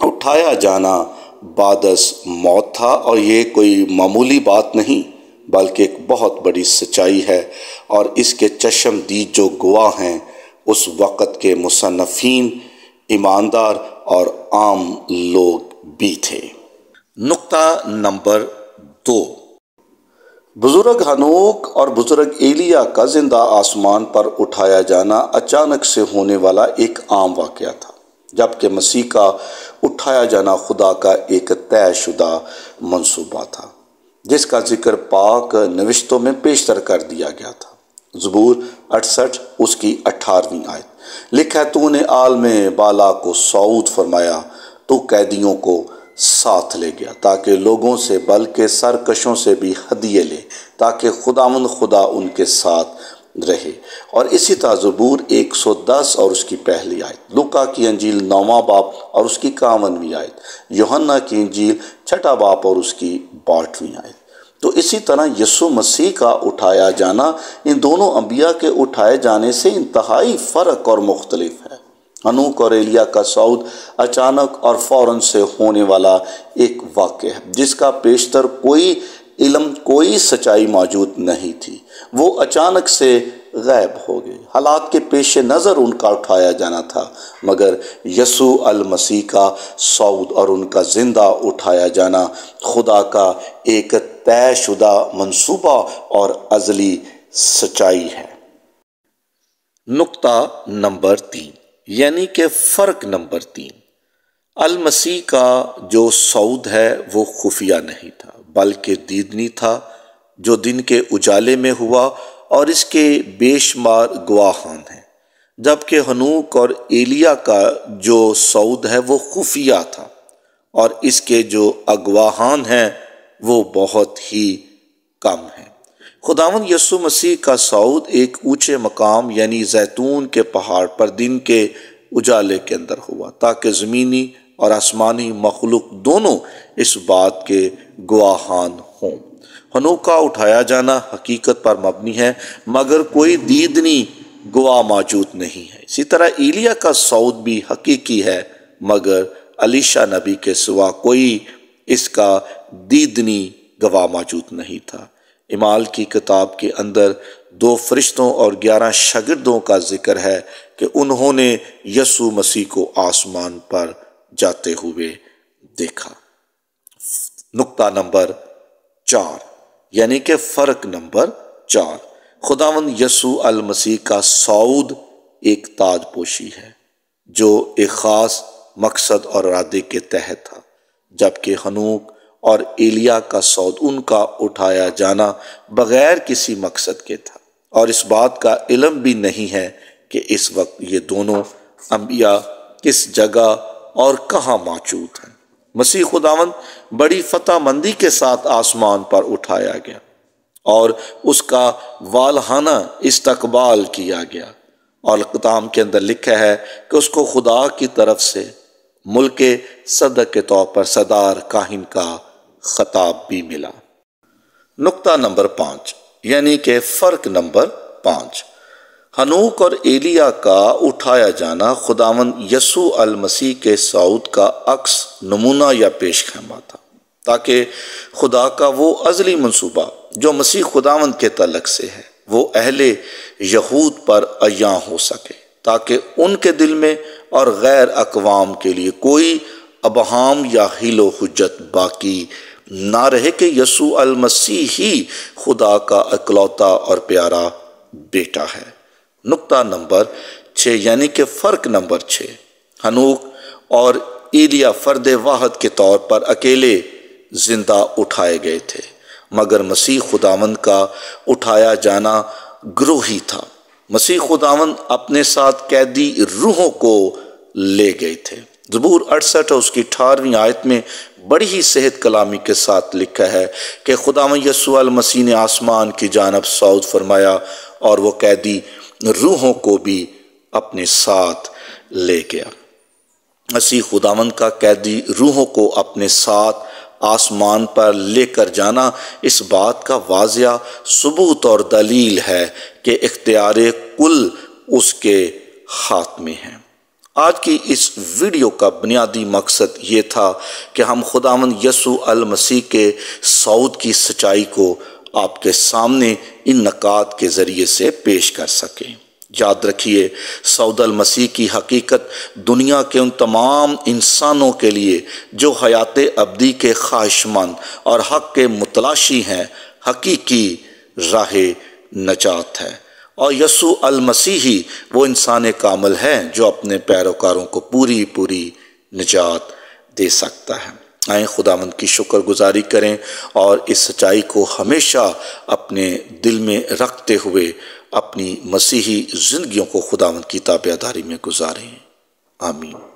اٹھایا جانا بعدس موت تھا، اور یہ کوئی معمولی بات نہیں بلکہ ایک بہت بڑی سچائی ہے، اور اس کے چشم دید جو گواہ ہیں اس وقت کے مصنفین، ایماندار اور عام لوگ بھی تھے۔ نقطہ نمبر 2، بزرگ ہنوک اور بزرگ ایلیا کا زندہ آسمان پر اٹھایا جانا اچانک سے ہونے والا ایک عام واقعہ تھا، جبکہ مسیح کا اٹھایا جانا خدا کا ایک طے شدہ منصوبہ تھا جس کا ذکر پاک نوشتوں میں پیشتر کر دیا گیا تھا۔ زبور 68 اس کی 18ویں آیت لکھا ہے، تو نے عالم بالا کو صعود فرمایا، تو قیدیوں کو ساتھ لے گیا تاکہ لوگوں سے بلکہ سرکشوں سے بھی ہدیے لے، تاکہ خداوند خدا ان کے ساتھ رہے۔ اور اسی طرح زبور 110 اور اس کی پہلی آیت، لوکا کی انجیل 9واں باب اور اس کی 51ویں آیت، یوحنا کی انجیل 6 باب اور اس کی 62ویں آیت۔ تو اسی طرح یسوع مسیح کا اٹھایا جانا ان دونوں انبیاء کے اٹھائے جانے سے انتہائی فرق اور مختلف ہے۔ ہنوک اور ایلیا کا صعود اچانک اور فوراً سے ہونے والا ایک واقعہ ہے جس کا پیشتر کوئی علم، کوئی سچائی موجود نہیں تھی۔ وہ اچانک سے غائب ہو گئے۔ حالات کے پیش نظر ان کا اٹھایا جانا تھا، مگر یسوع المسیح کا صعود اور ان کا زندہ اٹھایا جانا خدا کا ایک طے شدہ منصوبہ اور ازلی سچائی ہے۔ نقطہ نمبر 3، یعنی کہ فرق نمبر 3، المسیح کا جو صعود ہے وہ خفیہ نہیں تھا بلکہ دیدنی تھا، جو دن کے اجالے میں ہوا، اور اس کے بے شمار گواہان ہیں، جبکہ ہنوک اور ایلیا کا جو صعود ہے وہ خفیہ تھا، اور اس کے جو اگواہان ہیں وہ بہت ہی کم ہیں۔ خداوند یسوع مسیح کا صعود ایک اونچے مقام یعنی زیتون کے پہاڑ پر دن کے اجالے کے اندر ہوا، تاکہ زمینی اور آسمانی مخلوق دونوں اس بات کے گواہان ہوں۔ ہنوک کا اٹھایا جانا حقیقت پر مبنی ہے، مگر کوئی دیدنی گواہ موجود نہیں ہے۔ اسی طرح ایلیا کا صعود بھی حقیقی ہے، مگر الیشا نبی کے سوا کوئی اس کا دیدنی گواہ موجود نہیں تھا۔ اعمال کی کتاب کے اندر 2 فرشتوں اور 11 شاگردوں کا ذکر ہے کہ انہوں نے یسوع مسیح کو آسمان پر جاتے ہوئے دیکھا۔ نقطہ نمبر 4، یعنی کہ فرق نمبر 4، خداوند یسوع المسیح کا صعود ایک تاج پوشی ہے جو ایک خاص مقصد اور ارادے کے تحت تھا، جبکہ ہنوک اور ایلیا کا صعود، ان کا اٹھایا جانا بغیر کسی مقصد کے تھا، اور اس بات کا علم بھی نہیں ہے کہ اس وقت یہ دونوں انبیاء کس جگہ اور کہاں موجود ہیں۔ مسیح خداوند بڑی فتح مندی کے ساتھ آسمان پر اٹھایا گیا اور اس کا والہانہ استقبال کیا گیا، اور کتاب کے اندر لکھا ہے کہ اس کو خدا کی طرف سے ملک صدق کے طور پر صدار کاہن کا خطاب بھی ملا۔ نقطہ نمبر 5، یعنی کہ فرق نمبر 5، ہنوک اور ایلیا کا اٹھایا جانا خداوند یسوع المسیح کے صعود کا عکس، نمونہ یا پیش خیمہ تھا، تاکہ خدا کا وہ ازلی منصوبہ جو مسیح خداوند کے تعلق سے ہے وہ اہل یہود پر عیاں ہو سکے، تاکہ ان کے دل میں اور غیر اقوام کے لیے کوئی ابہام یا حیل و حجت باقی نہ رہے کہ یسوع المسیح ہی خدا کا اکلوتا اور پیارا بیٹا ہے۔ نقطہ نمبر 6، یعنی کہ فرق نمبر 6، ہنوک اور ایلیا فرد واحد کے طور پر اکیلے زندہ اٹھائے گئے تھے، مگر مسیح خداوند کا اٹھایا جانا گروہی تھا۔ مسیح خداوند اپنے ساتھ قیدی روحوں کو لے گئے تھے۔ زبور 68 اور اس کی 18ویں آیت میں بڑی ہی صحت کلامی کے ساتھ لکھا ہے کہ خداوند یسوع المسیح نے آسمان کی جانب صعود فرمایا اور وہ قیدی روحوں کو بھی اپنے ساتھ لے گیا۔ مسیح خداوند کا قیدی روحوں کو اپنے ساتھ آسمان پر لے کر جانا اس بات کا واضح ثبوت اور دلیل ہے کہ اختیار کل اس کے ہاتھ میں ہے۔ آج کی اس ویڈیو کا بنیادی مقصد یہ تھا کہ ہم خداوند یسوع المسیح کے صعود کی سچائی کو آپ کے سامنے ان نکات کے ذریعے سے پیش کر سکیں۔ یاد رکھیے، صعود المسیح کی حقیقت دنیا کے ان تمام انسانوں کے لیے جو حیات ابدی کے خواہشمند اور حق کے متلاشی ہیں حقیقی راہ نجات ہے، اور یسوع المسیح ہی وہ انسان کامل ہے جو اپنے پیروکاروں کو پوری نجات دے سکتا ہے۔ آئیں خداوند کی شکر گزاری کریں اور اس سچائی کو ہمیشہ اپنے دل میں رکھتے ہوئے اپنی مسیحی زندگیوں کو خداوند کی تابعداری میں گزاریں۔ آمین۔